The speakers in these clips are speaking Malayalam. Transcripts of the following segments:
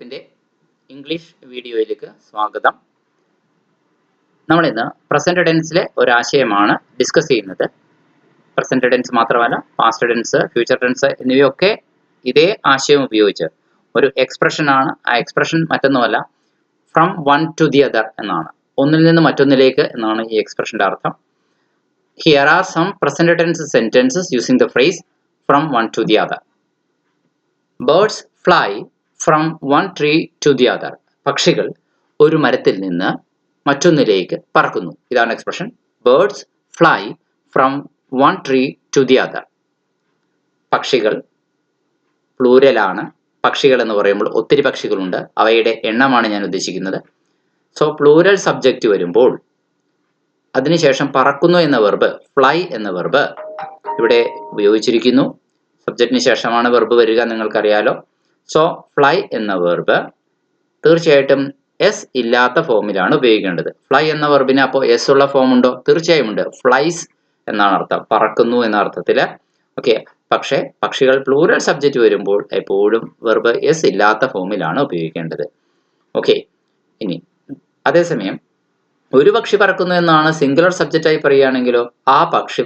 ക്ലാസ്സിൻ്റെ ഇംഗ്ലീഷ് വീഡിയോയിലേക്ക് സ്വാഗതം. നമ്മളിന്ന് പ്രസന്റ് ടെൻസിലെ ഒരാശയമാണ് ഡിസ്കസ് ചെയ്യുന്നത്. പ്രസന്റ് ടെൻസ് മാത്രമല്ല, പാസ്റ്റ് ടെൻസ്, ഫ്യൂച്ചർ ടെൻസ് എന്നിവയൊക്കെ ഇതേ ആശയം ഉപയോഗിച്ച് ഒരു എക്സ്പ്രഷൻ ആണ്. ആ എക്സ്പ്രഷൻ മറ്റൊന്നുമല്ല, from one to the other എന്നാണ്. ഒന്നിൽ നിന്ന് മറ്റൊന്നിലേക്ക് എന്നാണ് ഈ എക്സ്പ്രഷന്റെ അർത്ഥം. Here are some present tense sentences using the phrase from one to the other. Birds fly from one tree to the other. പക്ഷികൾ ഒരു മരത്തിൽ നിന്ന് മറ്റൊന്നിലേക്ക് പറക്കുന്നു. ഇതാണ് expression. Birds fly from one tree to the other. പക്ഷികൾ പ്ലൂരലാണ്. പക്ഷികൾ എന്ന് പറയുമ്പോൾ ഒത്തിരി പക്ഷികളുണ്ട്, അവയുടെ എണ്ണമാണ് ഞാൻ ഉദ്ദേശിക്കുന്നത്. സോ പ്ലൂരൽ സബ്ജക്റ്റ് വരുമ്പോൾ അതിനുശേഷം പറക്കുന്നു എന്ന വെർബ്, ഫ്ലൈ എന്ന വെർബ് ഇവിടെ ഉപയോഗിച്ചിരിക്കുന്നു. സബ്ജക്റ്റിന് ശേഷമാണ് വെർബ് വരിക, നിങ്ങൾക്കറിയാലോ. സോ ഫ്ലൈ എന്ന വെർബ് തീർച്ചയായിട്ടും എസ് ഇല്ലാത്ത ഫോമിലാണ് ഉപയോഗിക്കേണ്ടത്. ഫ്ലൈ എന്ന വെർബിന് അപ്പോൾ എസ് ഉള്ള ഫോം ഉണ്ടോ? തീർച്ചയായും ഉണ്ട്. ഫ്ലൈസ് എന്നാണ് അർത്ഥം, പറക്കുന്നു എന്ന അർത്ഥത്തില്. ഓക്കെ, പക്ഷേ പക്ഷികൾ പ്ലൂറൽ സബ്ജക്റ്റ് വരുമ്പോൾ എപ്പോഴും വെർബ് എസ് ഇല്ലാത്ത ഫോമിലാണ് ഉപയോഗിക്കേണ്ടത്. ഓക്കെ, ഇനി അതേസമയം ഒരു പക്ഷി പറക്കുന്നു എന്നാണ് സിംഗുലർ സബ്ജക്റ്റായി പറയുകയാണെങ്കിലോ, ആ പക്ഷി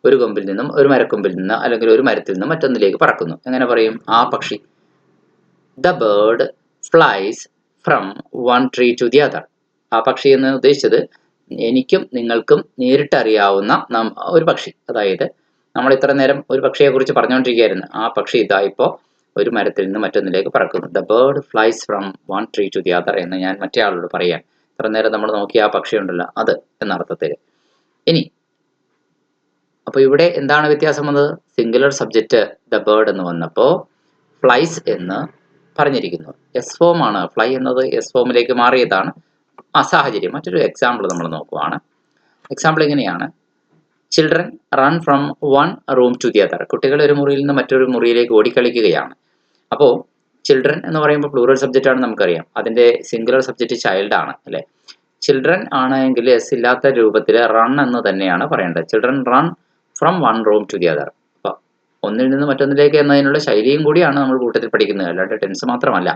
ഒരു കൊമ്പിൽ നിന്നും ഒരു മരക്കൊമ്പിൽ നിന്ന് അല്ലെങ്കിൽ ഒരു മരത്തിൽ നിന്നും മറ്റൊന്നിലേക്ക് പറക്കുന്നു. എങ്ങനെ പറയും? ആ പക്ഷി, the bird flies from one tree to the other. ആ പക്ഷി എന്ന് ഉദ്ദേശിച്ചത് എനിക്കും നിങ്ങൾക്കും നേരിട്ടറിയാവുന്ന ഒരു പക്ഷി. അതായത് നമ്മൾ ഇത്ര നേരം ഒരു പക്ഷിയെ കുറിച്ച് പറഞ്ഞുകൊണ്ടിരിക്കുകയായിരുന്നു. ആ പക്ഷി ഇതാ ഇപ്പോൾ ഒരു മരത്തിൽ നിന്ന് മറ്റൊന്നിലേക്ക് പറക്കുന്നു. The bird flies from one tree to the other എന്ന് ഞാൻ മറ്റേ ആളോട് പറയാൻ. ഇത്ര നേരം നമ്മൾ നോക്കിയ ആ പക്ഷി ഉണ്ടല്ലോ, അത് എന്നർത്ഥത്തിൽ. ഇനി അപ്പോൾ ഇവിടെ എന്താണ് വ്യത്യാസം വന്നത്? സിംഗുലർ സബ്ജക്റ്റ് ദ ബേർഡ് എന്ന് വന്നപ്പോൾ ഫ്ലൈസ് എന്ന് പറഞ്ഞിരിക്കുന്നു. എസ് ഫോം ആണ്. ഫ്ലൈ എന്നത് എസ് ഫോമിലേക്ക് മാറിയതാണ് ആ സാഹചര്യം. മറ്റൊരു എക്സാമ്പിൾ നമ്മൾ നോക്കുവാണ്. എക്സാമ്പിൾ എങ്ങനെയാണ്? Children run from one room to the other. കുട്ടികൾ ഒരു മുറിയിൽ നിന്ന് മറ്റൊരു മുറിയിലേക്ക് ഓടിക്കളിക്കുകയാണ്. അപ്പോൾ ചിൽഡ്രൻ എന്ന് പറയുമ്പോൾ പ്ലൂറൽ സബ്ജക്റ്റ് ആണ്, നമുക്കറിയാം. അതിന്റെ സിംഗുലർ സബ്ജക്റ്റ് ചൈൽഡ് ആണ്, അല്ലെ? ചിൽഡ്രൻ ആണെങ്കിൽ എസ് ഇല്ലാത്ത രൂപത്തിൽ റൺ എന്ന് തന്നെയാണ് പറയേണ്ടത്. Children run from one room to the other. അപ്പോൾ ഒന്നിൽ നിന്ന് മറ്റൊന്നിലേക്ക് എന്നതിനുള്ള ശൈലിയും കൂടിയാണ് നമ്മൾ കൂട്ടത്തിൽ പഠിക്കുന്നത്, അല്ലാണ്ട് ടെൻസ് മാത്രമല്ല.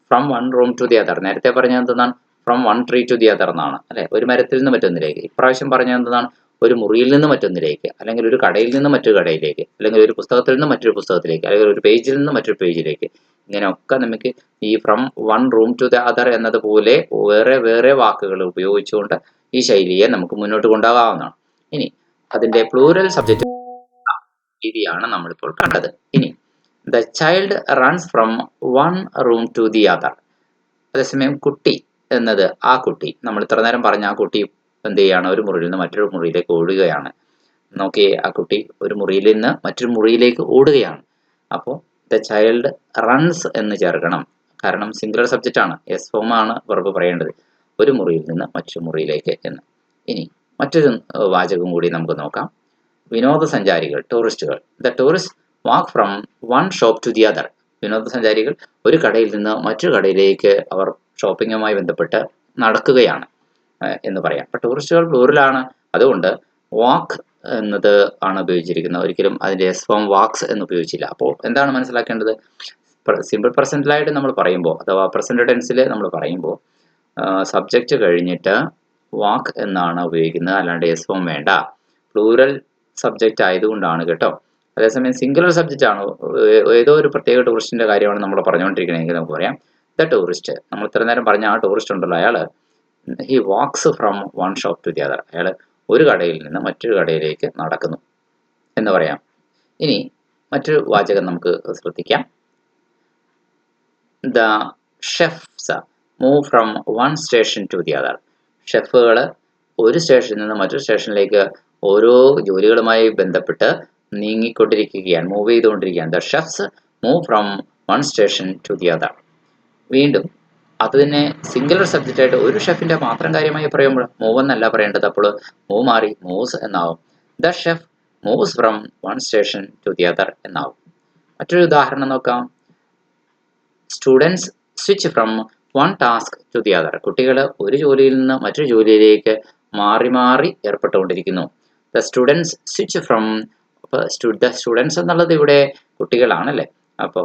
From one room to the other, നേരത്തെ പറഞ്ഞത് എന്താണ്? From one tree to the other എന്നാണ്, അല്ലെ? ഒരു മരത്തിൽ നിന്ന് മറ്റൊന്നിലേക്ക്. ഇപ്രാവശ്യം പറഞ്ഞത് എന്താണ്? ഒരു മുറിയിൽ നിന്ന് മറ്റൊന്നിലേക്ക്, അല്ലെങ്കിൽ ഒരു കടയിൽ നിന്ന് മറ്റൊരു കടയിലേക്ക്, അല്ലെങ്കിൽ ഒരു പുസ്തകത്തിൽ നിന്ന് മറ്റൊരു പുസ്തകത്തിലേക്ക്, അല്ലെങ്കിൽ ഒരു പേജിൽ നിന്ന് മറ്റൊരു പേജിലേക്ക്. ഇങ്ങനെയൊക്കെ നമുക്ക് ഈ from one room to the other എന്നതുപോലെ വേറെ വേറെ വാക്കുകൾ ഉപയോഗിച്ചുകൊണ്ട് ഈ ശൈലിയെ നമുക്ക് മുന്നോട്ട് കൊണ്ടുപോകാവുന്നതാണ്. ഇനി അതിന്റെ പ്ലൂറൽ സബ്ജക്റ്റ് രീതിയാണ് നമ്മളിപ്പോൾ കണ്ടത്. ഇനി the child runs from one room to the other. അതേസമയം കുട്ടി എന്നത് ആ കുട്ടി, നമ്മൾ ഇത്ര നേരം പറഞ്ഞ ആ കുട്ടി എന്ത് ചെയ്യാണ്? ഒരു മുറിയിൽ നിന്ന് മറ്റൊരു മുറിയിലേക്ക് ഓടുകയാണ്. നോക്കിയേ, ആ കുട്ടി ഒരു മുറിയിൽ നിന്ന് മറ്റൊരു മുറിയിലേക്ക് ഓടുകയാണ്. അപ്പോൾ ദ ചൈൽഡ് റൺസ് എന്ന് ചേർക്കണം, കാരണം സിംഗുലർ സബ്ജക്റ്റ് ആണ്. എസ് ഫോം ആണ് വെർബ് പറയേണ്ടത്. ഒരു മുറിയിൽ നിന്ന് മറ്റൊരു മുറിയിലേക്ക് എന്ന്. ഇനി മറ്റൊരു വാചകം കൂടി നമുക്ക് നോക്കാം. വിനോദസഞ്ചാരികൾ, ടൂറിസ്റ്റുകൾ. The tourist walk from one shop to the other. വിനോദസഞ്ചാരികൾ ഒരു കടയിൽ നിന്ന് മറ്റൊരു കടയിലേക്ക് അവർ ഷോപ്പിങ്ങുമായി ബന്ധപ്പെട്ട് നടക്കുകയാണ് എന്ന് പറയാം. അപ്പോൾ ടൂറിസ്റ്റുകൾ പ്ലൂറലാണ്, അതുകൊണ്ട് വാക്ക് എന്നത് ആണ് ഉപയോഗിച്ചിരിക്കുന്നത്. ഒരിക്കലും അതിൻ്റെ എസ് ഫോം വാക്സ് എന്ന് ഉപയോഗിച്ചില്ല. അപ്പോൾ എന്താണ് മനസ്സിലാക്കേണ്ടത്? സിമ്പിൾ പ്രസന്റിലായിട്ട് നമ്മൾ പറയുമ്പോൾ, അഥവാ പ്രസന്റ് ടെൻസിൽ നമ്മൾ പറയുമ്പോൾ സബ്ജക്റ്റ് കഴിഞ്ഞിട്ട് വാക്ക് എന്നാണ് ഉപയോഗിക്കുന്നത്, അല്ലാണ്ട് എസ് ഫോം വേണ്ട. പ്ലൂറൽ സബ്ജക്റ്റ് ആയതുകൊണ്ടാണ് കേട്ടോ. അതേസമയം സിംഗുലർ സബ്ജക്റ്റ് ആണ്, ഏതോ ഒരു പ്രത്യേക ടൂറിസ്റ്റിന്റെ കാര്യമാണ് നമ്മൾ പറഞ്ഞുകൊണ്ടിരിക്കണമെങ്കിൽ നമുക്ക് പറയാം ദ ടൂറിസ്റ്റ്. നമ്മൾ ഇത്ര നേരം പറഞ്ഞ ആ ടൂറിസ്റ്റ് ഉണ്ടല്ലോ, അയാൾ he walks from one shop to the other. അയാൾ ഒരു കടയിൽ നിന്ന് മറ്റൊരു കടയിലേക്ക് നടക്കുന്നു എന്ന് പറയാം. ഇനി മറ്റൊരു വാചകം നമുക്ക് ശ്രദ്ധിക്കാം. The chefs move from one station to the other. ഷെഫുകൾ ഒരു സ്റ്റേഷനിൽ നിന്ന് മറ്റൊരു സ്റ്റേഷനിലേക്ക് ഓരോ ജോലികളുമായി ബന്ധപ്പെട്ട് നീങ്ങിക്കൊണ്ടിരിക്കുകയാണ്, മൂവ് ചെയ്തുകൊണ്ടിരിക്കുകയാണ്. The chefs move from one station to the other. വീണ്ടും അത് തന്നെ സിംഗുലർ സബ്ജക്റ്റ് ആയിട്ട് ഒരു ഷെഫിന്റെ മാത്രം കാര്യമായി പറയുമ്പോൾ മൂവ് എന്നല്ല പറയേണ്ടത്, അപ്പോൾ മൂവ് മാറി മൂവ്സ് എന്നാവും. The chef moves from one station to the other എന്നാവും. മറ്റൊരു ഉദാഹരണം നോക്കാം. Students switch from one task to the other. കുട്ടികൾ ഒരു ജോലിയിൽ നിന്ന് മറ്റൊരു ജോലിയിലേക്ക് മാറി മാറി ഏർപ്പെട്ടുകൊണ്ടിരിക്കുന്നു. The students switch from, the students എന്നുള്ളത് ഇവിടെ കുട്ടികളാണല്ലേ, അപ്പോൾ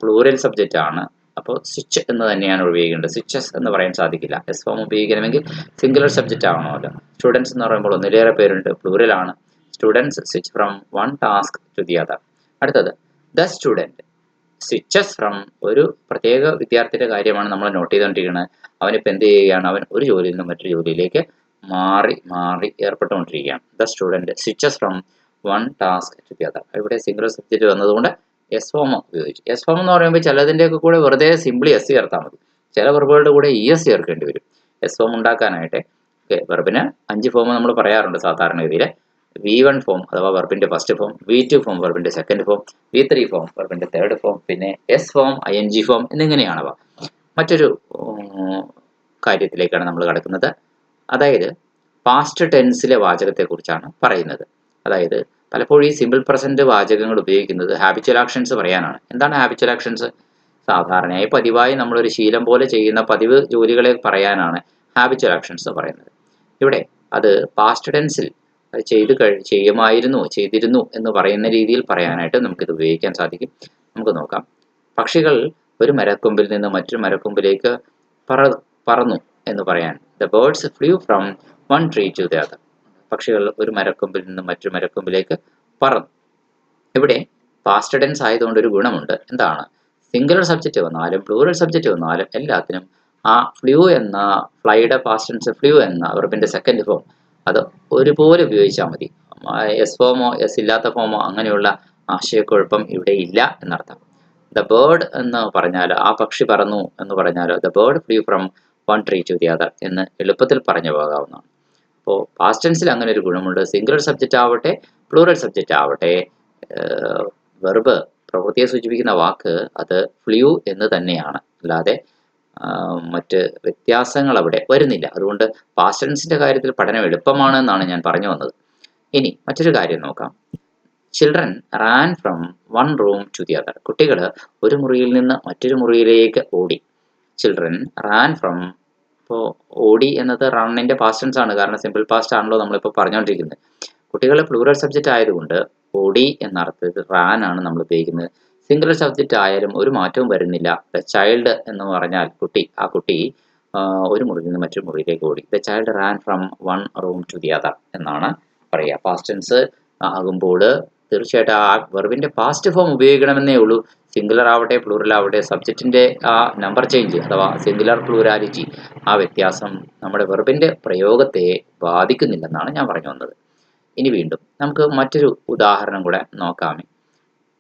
പ്ലൂറൽ സബ്ജക്റ്റ് ആണ്. അപ്പോൾ സ്വിച്ച് എന്ന് തന്നെയാണ് ഉപയോഗിക്കേണ്ടത്. സ്വിച്ചസ് എന്ന് പറയാൻ സാധിക്കില്ല. എസ് ഫോം ഉപയോഗിക്കണമെങ്കിൽ സിംഗുലർ സബ്ജക്റ്റ് ആവണമല്ലോ. സ്റ്റുഡൻസ് എന്ന് പറയുമ്പോൾ ഒന്നിലേറെ പേരുണ്ട്, പ്ലൂരലാണ്. Students switch from one task to the other. അടുത്തത് ദ സ്റ്റുഡൻറ്റ് സ്വിച്ചസ് ഫ്രം, ഒരു പ്രത്യേക വിദ്യാർത്ഥിയുടെ കാര്യമാണ് നമ്മൾ നോട്ട് ചെയ്തുകൊണ്ടിരിക്കുന്നത്. അവനിപ്പോൾ എന്ത് ചെയ്യുകയാണ്? അവൻ ഒരു ജോലിയിൽ നിന്ന് മറ്റൊരു ജോലിയിലേക്ക് മാറി മാറി ഏർപ്പെട്ടുകൊണ്ടിരിക്കുകയാണ്. The student switches from one task to the other. ഇവിടെ സിംഗുലർ സബ്ജക്റ്റ് വന്നതുകൊണ്ട് എസ് ഫോം ഉപയോഗിച്ചു. എസ് ഫോം എന്ന് പറയുമ്പോൾ ചിലതിൻ്റെയൊക്കെ കൂടെ വെറുതെ സിംപ്ലി എസ് ചേർത്താൽ മതി. ചില വെർബുകളുടെ കൂടെ എസ് ചേർക്കേണ്ടി വരും എസ് ഫോം ഉണ്ടാക്കാനായിട്ട്. വെർബിന് 5 ഫോം നമ്മൾ പറയാറുണ്ട് സാധാരണഗതിയിൽ. V1 ഫോം അഥവാ വെർബിന്റെ ഫസ്റ്റ് ഫോം, V2 ഫോം വെർബിന്റെ സെക്കൻഡ് ഫോം, V3 ഫോം വെർബിന്റെ തേർഡ് ഫോം, പിന്നെ എസ് ഫോം, ING ഫോം എന്നിങ്ങനെയാണവ. മറ്റൊരു കാര്യത്തിലേക്കാണ് നമ്മൾ കടക്കുന്നത്. അതായത് പാസ്റ്റ് ടെൻസിലെ വാചകത്തെക്കുറിച്ചാണ് പറയുന്നത്. അതായത് പലപ്പോഴും ഈ സിമ്പിൾ പ്രസന്റ് വാചകങ്ങൾ ഉപയോഗിക്കുന്നത് ഹാബിച്വൽ ആക്ഷൻസ് പറയാനാണ്. എന്താണ് ഹാബിച്വൽ ആക്ഷൻസ്? സാധാരണയായി പതിവായി നമ്മളൊരു ശീലം പോലെ ചെയ്യുന്ന പതിവ് ജോലികളെ പറയാനാണ് ഹാബിച്വൽ ആക്ഷൻസ് എന്ന് പറയുന്നത്. ഇവിടെ അത് പാസ്റ്റ് ടെൻസിൽ ചെയ്യുമായിരുന്നു, ചെയ്തിരുന്നു എന്ന് പറയുന്ന രീതിയിൽ പറയാനായിട്ട് നമുക്കിത് ഉപയോഗിക്കാൻ സാധിക്കും. നമുക്ക് നോക്കാം. പക്ഷികൾ ഒരു മരക്കൊമ്പിൽ നിന്ന് മറ്റൊരു മരക്കൊമ്പിലേക്ക് പറന്നു എന്ന് പറയാൻ the birds flew from one tree to the other. പക്ഷികൾ ഒരു മരക്കൊമ്പിൽ നിന്ന് മറ്റൊരു മരക്കൊമ്പിലേക്ക് പറന്നു. ഇവിടെ പാസ്റ്റ് ടെൻസ് ആയതുകൊണ്ട് ഒരു ഗുണമുണ്ട്. എന്താണ്? സിംഗുലർ സബ്ജക്റ്റ് വന്നാലും പ്ലൂറൽ സബ്ജക്റ്റ് വന്നാലും എല്ലാത്തിനും ആ ഫ്ലൂ എന്ന, ഫ്ലൈയുടെ പാസ്റ്റ് ടെൻസ് ഫ്ലൂ എന്ന വെർബിന്റെ സെക്കൻഡ് ഫോം അത് ഒരുപോലെ ഉപയോഗിച്ചാൽ മതി. എസ് ഫോമോ എസ് ഇല്ലാത്ത ഫോമോ അങ്ങനെയുള്ള ആശയക്കുഴപ്പം ഇവിടെ ഇല്ല എന്നർത്ഥം. ദ ബേർഡ് എന്ന് പറഞ്ഞാൽ ആ പക്ഷി പറന്നു എന്ന് പറഞ്ഞാൽ the bird flew from one tree to the other എന്ന് എളുപ്പത്തിൽ പറഞ്ഞു പോകാവുന്നതാണ്. അപ്പോൾ പാസ്റ്റ് ടെൻസിൽ അങ്ങനെ ഒരു ഗുണമുണ്ട്. സിംഗുലർ സബ്ജക്റ്റ് ആവട്ടെ പ്ലൂറൽ സബ്ജക്റ്റ് ആവട്ടെ, വെർബ് പ്രവൃത്തിയെ സൂചിപ്പിക്കുന്ന വാക്ക് അത് ഫ്ലൂ എന്ന് തന്നെയാണ്, അല്ലാതെ മറ്റ് വ്യത്യാസങ്ങൾ അവിടെ വരുന്നില്ല. അതുകൊണ്ട് പാസ്റ്റ് ടെൻസിന്റെ കാര്യത്തിൽ പഠനം എളുപ്പമാണ് എന്നാണ് ഞാൻ പറഞ്ഞു വന്നത്. ഇനി മറ്റൊരു കാര്യം നോക്കാം. Children ran from one room to the other. കുട്ടികൾ ഒരു മുറിയിൽ നിന്ന് മറ്റൊരു മുറിയിലേക്ക് ഓടി. ചിൽഡ്രൻ റാൻ ഫ്രം, ഇപ്പോൾ ഓടി എന്നത് റണ്ണിന്റെ പാസ്റ്റ് ടെൻസ് ആണ്, കാരണം സിമ്പിൾ പാസ്റ്റ് ആണല്ലോ നമ്മളിപ്പോൾ പറഞ്ഞുകൊണ്ടിരിക്കുന്നത്. കുട്ടികൾ പ്ലൂറൽ സബ്ജക്റ്റ് ആയതുകൊണ്ട് ഓടി എന്ന അർത്ഥത്തിൽ റാൻ ആണ് നമ്മൾ ഉപയോഗിക്കുന്നത്. സിംഗുലർ സബ്ജക്റ്റ് ആയാലും ഒരു മാറ്റവും വരുന്നില്ല. ദ ചൈൽഡ് എന്ന് പറഞ്ഞാൽ കുട്ടി, ആ കുട്ടി ഒരു മുറിയിൽ നിന്ന് മറ്റൊരു മുറിയിലേക്ക് ഓടി. The child ran from one room to the other എന്നാണ് പറയുക. പാസ്റ്റ് ടെൻസ് ആകുമ്പോൾ തീർച്ചയായിട്ടും ആ വെർബിന്റെ പാസ്റ്റ് ഫോം ഉപയോഗിക്കണമെന്നേ ഉള്ളൂ. സിംഗുലർ ആവട്ടെ പ്ലൂറൽ ആവട്ടെ, സബ്ജക്റ്റിന്റെ ആ നമ്പർ ചേഞ്ച് അഥവാ സിംഗുലർ പ്ലൂരാലിറ്റി, ആ വ്യത്യാസം നമ്മുടെ വെർബിന്റെ പ്രയോഗത്തെ ബാധിക്കുന്നില്ലെന്നാണ് ഞാൻ പറഞ്ഞു വന്നത്. ഇനി വീണ്ടും നമുക്ക് മറ്റൊരു ഉദാഹരണം കൂടെ നോക്കാമേ.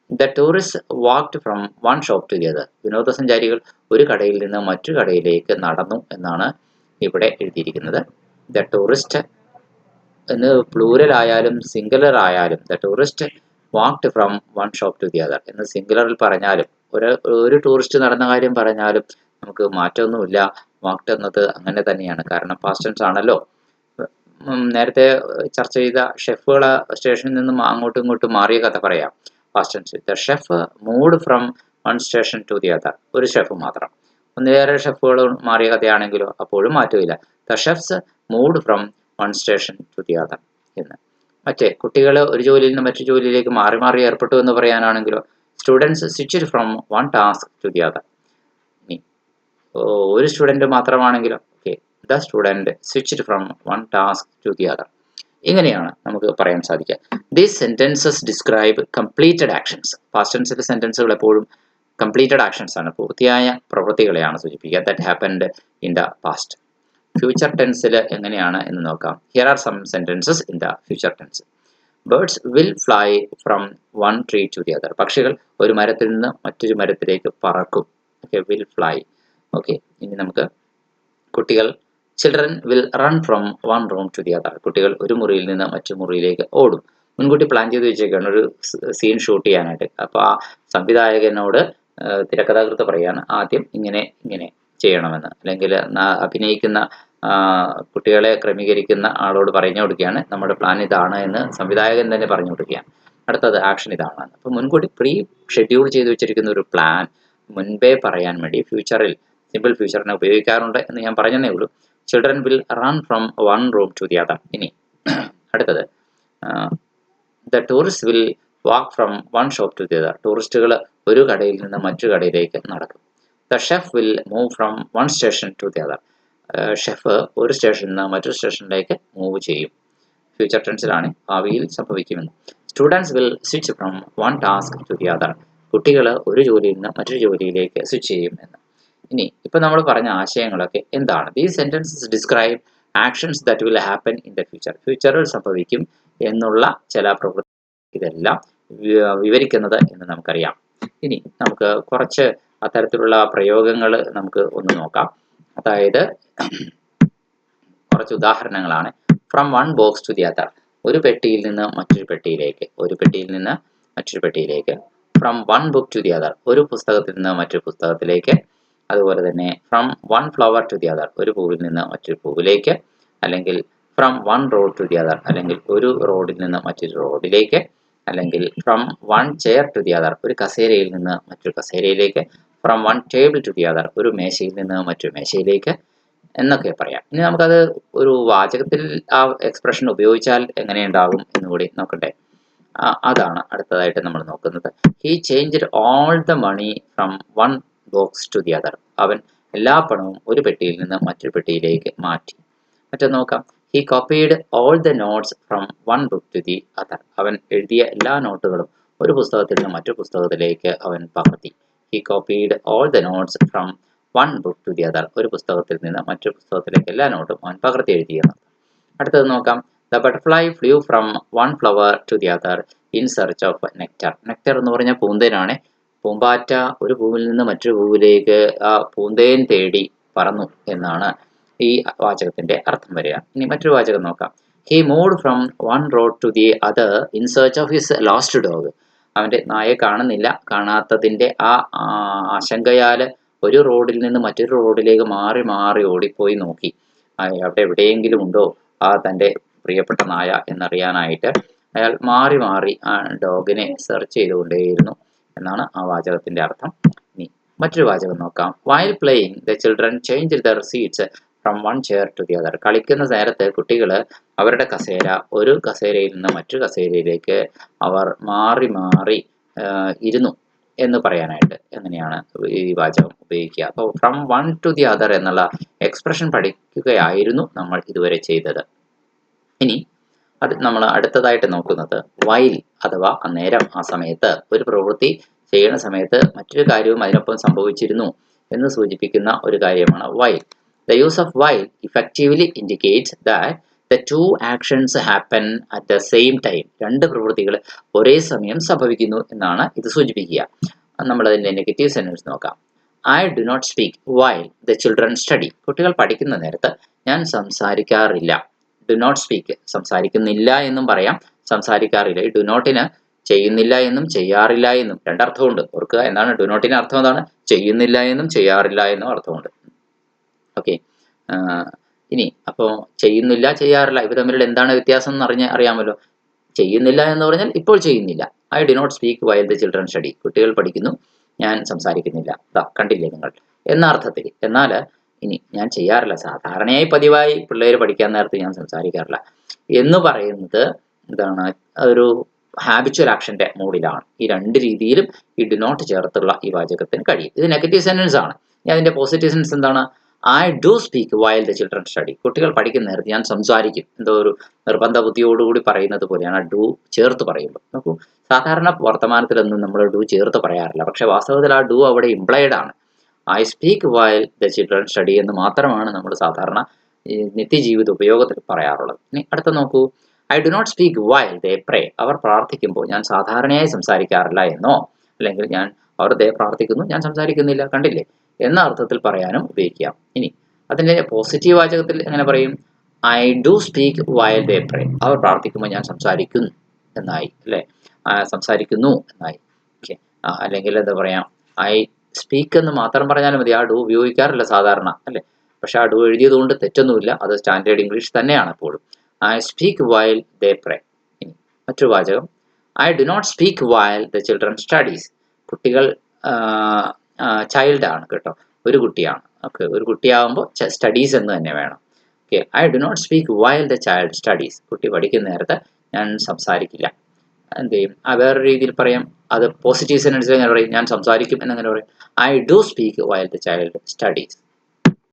The tourist walked from one shop to the other. വിനോദസഞ്ചാരികൾ ഒരു കടയിൽ നിന്ന് മറ്റൊരു കടയിലേക്ക് നടന്നു എന്നാണ് ഇവിടെ എഴുതിയിരിക്കുന്നത്. ദ ടൂറിസ്റ്റ് എന്ന് പ്ലൂരൽ ആയാലും സിംഗുലർ ആയാലും the tourist walked from one shop to the other എന്ന് സിംഗുലറിൽ പറഞ്ഞാലും ഒരു ടൂറിസ്റ്റ് നടന്ന കാര്യം പറഞ്ഞാലും നമുക്ക് മാറ്റമൊന്നുമില്ല. വാക്ക്ഡ് എന്നത് അങ്ങനെ തന്നെയാണ്, കാരണം പാസ്റ്റ് ടെൻസ് ആണല്ലോ. നേരത്തെ ചർച്ച ചെയ്ത ഷെഫുകൾ സ്റ്റേഷനിൽ നിന്നും അങ്ങോട്ടും ഇങ്ങോട്ടും മാറിയ കഥ പറയാം. Past tense the chef moved from one station to the other. ഒരു ഷെഫ് മാത്രം. ഒന്നിലേറെ ഷെഫുകൾ മാറിയ കഥയാണെങ്കിലോ അപ്പോഴും മാറ്റമില്ല. The chefs moved from one station to the other എന്ന്. മറ്റേ കുട്ടികൾ ഒരു ജോലിയിൽ നിന്ന് മറ്റു ജോലിയിലേക്ക് മാറി മാറി ഏർപ്പെട്ടു എന്ന് പറയാനാണെങ്കിലോ students switched from one task to the other. ഇനി ഒരു സ്റ്റുഡൻറ് മാത്രമാണെങ്കിലോ the student switched from one task to the other. ഇങ്ങനെയാണ് നമുക്ക് പറയാൻ സാധിക്കുക. These sentences describe completed actions. Past ടെൻസിലെ സെന്റൻസുകൾ എപ്പോഴും കംപ്ലീറ്റഡ് ആക്ഷൻസ് ആണ്, പൂർത്തിയായ പ്രവൃത്തികളെയാണ് സൂചിപ്പിക്കുക. That happened in the past. Future ടെൻസിൽ എങ്ങനെയാണ് എന്ന് നോക്കാം. Here are some sentences in the future tense. Birds will fly from one tree to the other. പക്ഷികൾ ഒരു മരത്തിൽ നിന്ന് മറ്റൊരു മരത്തിലേക്ക് പറക്കും. Will fly. ഇനി നമുക്ക് കുട്ടികൾ children will run from one room to the other. കുട്ടികൾ ഒരു മുറിയിൽ നിന്ന് മറ്റൊരു മുറിയിലേക്ക് ഓടും. മുൻകൂട്ടി പ്ലാൻ ചെയ്ത് വെച്ചേക്കാണ് ഒരു സീൻ ഷൂട്ട് ചെയ്യാനായിട്ട്. അപ്പോൾ ആ സംവിധായകനോട് തിരക്കഥാകൃത്ത് പറയാണ് ആദ്യം ഇങ്ങനെ ചെയ്യണമെന്ന്, അല്ലെങ്കിൽ അഭിനയിക്കുന്ന കുട്ടികളെ ക്രമീകരിക്കുന്ന ആളോട് പറഞ്ഞു കൊടുക്കുകയാണ് നമ്മുടെ പ്ലാൻ ഇതാണ് എന്ന് സംവിധായകൻ തന്നെ പറഞ്ഞു കൊടുക്കുകയാണ്. അടുത്തത് ആക്ഷൻ ഇതാണ്. അപ്പോൾ മുൻകൂട്ടി പ്രീ ഷെഡ്യൂൾ ചെയ്ത് വെച്ചിരിക്കുന്ന ഒരു പ്ലാൻ മുൻപേ പറയാൻ വേണ്ടി ഫ്യൂച്ചറിൽ സിമ്പിൾ ഫ്യൂച്ചറിനെ ഉപയോഗിക്കാറുണ്ട് എന്ന് ഞാൻ പറഞ്ഞതേ ഉള്ളൂ. Children will run from one room to the other. ഇനി അടുത്തത് the tourist will walk from one shop to the other. ടൂറിസ്റ്റുകൾ ഒരു കടയിൽ നിന്ന് മറ്റൊരു കടയിലേക്ക് നടക്കും. The chef will move from one station to the other. Chef ഒരു സ്റ്റേഷനിൽ നിന്ന് മറ്റൊരു സ്റ്റേഷനിലേക്ക് മൂവ് ചെയ്യും. ഫ്യൂച്ചർ ടെൻസിലാണ്, ഭാവിയിൽ സംഭവിക്കുമെന്ന്. Students will switch from one task to the other. കുട്ടികൾ ഒരു ജോലിയിൽ നിന്ന് മറ്റൊരു ജോലിയിലേക്ക് സ്വിച്ച് ചെയ്യും എന്ന്. ഇനി ഇപ്പം നമ്മൾ പറഞ്ഞ ആശയങ്ങളൊക്കെ എന്താണ്? These sentences describe actions that will happen in the future. ഫ്യൂച്ചറിൽ സംഭവിക്കും എന്നുള്ള ചില പ്രവൃത്തി ഇതെല്ലാം വിവരിക്കുന്നത് എന്ന് നമുക്കറിയാം. ഇനി നമുക്ക് കുറച്ച് അത്തരത്തിലുള്ള പ്രയോഗങ്ങൾ നമുക്ക് ഒന്ന് നോക്കാം. അതായത് കുറച്ച് ഉദാഹരണങ്ങളാണ്. From one box to the other, ഒരു പെട്ടിയിൽ നിന്ന് മറ്റൊരു പെട്ടിയിലേക്ക്, ഒരു പെട്ടിയിൽ നിന്ന് മറ്റൊരു പെട്ടിയിലേക്ക്. From one book to the other, ഒരു പുസ്തകത്തിൽ നിന്ന് മറ്റൊരു പുസ്തകത്തിലേക്ക്. അതുപോലെ തന്നെ from one flower to the other, ഒരു പൂവിൽ നിന്ന് മറ്റൊരു പൂവിലേക്ക്. അല്ലെങ്കിൽ from one road to the other, അല്ലെങ്കിൽ ഒരു റോഡിൽ നിന്ന് മറ്റൊരു റോഡിലേക്ക്. അല്ലെങ്കിൽ from one chair to the other, ഒരു കസേരയിൽ നിന്ന് മറ്റൊരു കസേരയിലേക്ക്. From one table to the other, ഒരു മേശയിൽ നിന്ന് മറ്റൊരു മേശയിലേക്ക് എന്നൊക്കെ പറയാം. ഇനി നമുക്കത് ഒരു വാചകത്തിൽ ആ എക്സ്പ്രഷൻ ഉപയോഗിച്ചാൽ എങ്ങനെയുണ്ടാകും എന്നുകൂടി നോക്കട്ടെ. അതാണ് അടുത്തതായിട്ട് നമ്മൾ നോക്കുന്നത്. He changed all the money from one box to the other. അവൻ എല്ലാ പണവും ഒരു പെട്ടിയിൽ നിന്ന് മറ്റൊരു പെട്ടിയിലേക്ക് മാറ്റി. മറ്റൊന്ന് നോക്കാം. He copied all the notes from one book to the other. അവൻ എഴുതിയ എല്ലാ നോട്ടുകളും ഒരു പുസ്തകത്തിൽ നിന്ന് മറ്റൊരു പുസ്തകത്തിലേക്ക് അവൻ പകർത്തി. He copied all the notes from one book to the other. ഒരു പുസ്തകത്തിൽ നിന്ന് മറ്റൊരു പുസ്തകത്തിലേക്ക് എല്ലാ നോട്ടും അവൻ പകർത്തി എഴുതിയെന്ന്. അടുത്തത് നോക്കാം. The butterfly flew from one flower to the other in search of nectar. Nectar എന്ന് പറഞ്ഞാൽ പൂന്തേനാണ്. പൂമ്പാറ്റ ഒരു പൂവിൽ നിന്ന് മറ്റൊരു പൂവിലേക്ക് ആ പൂന്തേൻ തേടി പറന്നു എന്നാണ് ഈ വാചകത്തിന്റെ അർത്ഥം വരിക. ഇനി മറ്റൊരു വാചകം നോക്കാം. He moved from one road to the other in search of his lost dog. അവന്റെ നായെ കാണുന്നില്ല, കാണാത്തതിന്റെ ആ ആശങ്കയാൽ ഒരു റോഡിൽ നിന്ന് മറ്റൊരു റോഡിലേക്ക് മാറി മാറി ഓടിപ്പോയി നോക്കി. അവിടെ എവിടെയെങ്കിലും ഉണ്ടോ ആ തൻ്റെ പ്രിയപ്പെട്ട നായ എന്നറിയാനായിട്ട് അയാൾ മാറി മാറി ആ ഡോഗിനെ സെർച്ച് ചെയ്തുകൊണ്ടേയിരുന്നു എന്നാണ് ആ വാചകത്തിന്റെ അർത്ഥം. ഇനി മറ്റൊരു വാചകം നോക്കാം. While playing the children change their seats from one chair to the other. കളിക്കുന്ന നേരത്ത് കുട്ടികൾ അവരുടെ കസേര ഒരു കസേരയിൽ നിന്ന് മറ്റൊരു കസേരയിലേക്ക് അവർ മാറി മാറി ഇരുന്നു എന്ന് പറയാനായിട്ട് എങ്ങനെയാണ് ഈ വാചകം ഉപയോഗിക്കുക? അപ്പോൾ from one to the other എന്നുള്ള എക്സ്പ്രഷൻ പഠിക്കുകയായിരുന്നു നമ്മൾ ഇതുവരെ ചെയ്തത്. ഇനി അത് നമ്മൾ അടുത്തതായിട്ട് നോക്കുന്നത് വൈൽ അഥവാ അന്നേരം, ആ സമയത്ത്, ഒരു പ്രവൃത്തി ചെയ്യുന്ന സമയത്ത് മറ്റൊരു കാര്യവും അതിനൊപ്പം സംഭവിച്ചിരുന്നു എന്ന് സൂചിപ്പിക്കുന്ന ഒരു കാര്യമാണ് while. The use of while effectively indicates that the two actions happen at the same time. രണ്ട് പ്രവൃത്തികൾ ഒരേ സമയം സംഭവിക്കുന്നു എന്നാണ് ഇത് സൂചിപ്പിക്കുക. നമ്മൾ അതിൻ്റെ നെഗറ്റീവ് സെന്റൻസ് നോക്കാം. I do not speak while the children study. കുട്ടികൾ പഠിക്കുന്ന നേരത്ത് ഞാൻ സംസാരിക്കാറില്ല. ഡു നോട്ട് സ്പീക്ക് സംസാരിക്കുന്നില്ല എന്നും പറയാം, സംസാരിക്കാറില്ല. ഈ ഡു നോട്ടിന് ചെയ്യുന്നില്ല എന്നും ചെയ്യാറില്ല എന്നും രണ്ടർത്ഥമുണ്ട്. ഓർക്കുക, എന്താണ് ഡു നോട്ടിന് അർത്ഥം? എന്താണ്? ചെയ്യുന്നില്ല എന്നും ചെയ്യാറില്ല എന്നും അർത്ഥമുണ്ട്. ഓക്കെ. ഇനി അപ്പോൾ ചെയ്യുന്നില്ല ചെയ്യാറില്ല ഇവ തമ്മിലുള്ള എന്താണ് വ്യത്യാസം എന്ന് അറിയാമല്ലോ. ചെയ്യുന്നില്ല എന്ന് പറഞ്ഞാൽ ഇപ്പോൾ ചെയ്യുന്നില്ല. I do not speak while the children study. കുട്ടികൾ പഠിക്കുന്നു, ഞാൻ സംസാരിക്കുന്നില്ല. കണ്ടില്ലേ നിങ്ങൾ എന്ന അർത്ഥത്തിൽ. എന്നാൽ ഇനി ഞാൻ ചെയ്യാറില്ല, സാധാരണയായി പതിവായി പിള്ളേർ പഠിക്കാൻ നേരത്ത് ഞാൻ സംസാരിക്കാറില്ല എന്ന് പറയുന്നത് എന്താണ്? ഒരു ഹാബിച്വൽ ആക്ഷന്റെ മൂഡിലാണ്. ഈ രണ്ട് രീതിയിലും ഈ ഡു നോട്ട് ചേർത്തുള്ള ഈ വാചകത്തിന് കഴിയും. ഇത് നെഗറ്റീവ് സെന്റൻസ് ആണ്. ഇനി അതിന്റെ പോസിറ്റീവ് സെന്റൻസ് എന്താണ്? I do speak while the children study. കുട്ടികൾ പഠിക്കുന്ന നേരത്ത് ഞാൻ സംസാരിക്കും. എന്തോ ഒരു നിർബന്ധ ബുദ്ധിയോടുകൂടി പറയുന്നത് പോലെയാണ് ഡു ചേർത്ത് പറയുമ്പോൾ. നോക്കൂ, സാധാരണ വർത്തമാനത്തിലൊന്നും നമ്മൾ ഡു ചേർത്ത് പറയാറില്ല. പക്ഷെ വാസ്തവത്തിൽ ആ ഡു അവിടെ ഇംപ്ലൈഡ് ആണ്. I speak while the children study എന്ന് മാത്രമാണ് നമ്മൾ സാധാരണ നിത്യജീവിത ഉപയോഗത്തിൽ പറയാറുള്ളത്. ഇനി അടുത്ത നോക്കൂ. I do not speak while they pray. അവർ പ്രാർത്ഥിക്കുമ്പോൾ ഞാൻ സാധാരണയായി സംസാരിക്കാറില്ല എന്നോ, അല്ലെങ്കിൽ അവർ ദേ പ്രാർത്ഥിക്കുന്നു, ഞാൻ സംസാരിക്കുന്നില്ല, കണ്ടില്ലേ എന്ന അർത്ഥത്തിൽ പറയാനും ഉപയോഗിക്കാം. ഇനി അതിൻ്റെ പോസിറ്റീവ് വാചകത്തിൽ എങ്ങനെ പറയും? I do speak while they pray. അവർ പ്രാർത്ഥിക്കുമ്പോൾ ഞാൻ സംസാരിക്കുന്നു എന്നായി, അല്ലേ? സംസാരിക്കുന്നു എന്നായി. ഓക്കെ. അല്ലെങ്കിൽ എന്താ പറയാം? ഐ സ്പീക്ക് എന്ന് മാത്രം പറഞ്ഞാലും മതി. ആ ഡു ഉപയോഗിക്കാറില്ല സാധാരണ, അല്ലേ? പക്ഷെ ആ ഡു എഴുതിയത് കൊണ്ട് തെറ്റൊന്നുമില്ല. അത് സ്റ്റാൻഡേർഡ് ഇംഗ്ലീഷ് തന്നെയാണ് എപ്പോഴും. I speak while they pray. ഇനി മറ്റൊരു വാചകം. I do not speak while the children studies. കുട്ടികൾ ചൈൽഡ് ആണ് കേട്ടോ, ഒരു കുട്ടിയാണ്. ഓക്കെ, ഒരു കുട്ടിയാകുമ്പോൾ സ്റ്റഡീസ് എന്ന് തന്നെ വേണം. Okay. I do not speak while the child studies. കുട്ടി പഠിക്കുന്ന നേരത്ത് ഞാൻ സംസാരിക്കില്ല. എന്ത് ചെയ്യും, വേറെ രീതിയിൽ പറയാം, അത് പോസിറ്റീവ് സെൻറ്റൻസിൽ എങ്ങനെ പറയും, ഞാൻ സംസാരിക്കും എന്നങ്ങനെ പറയും, I do speak while the child studies.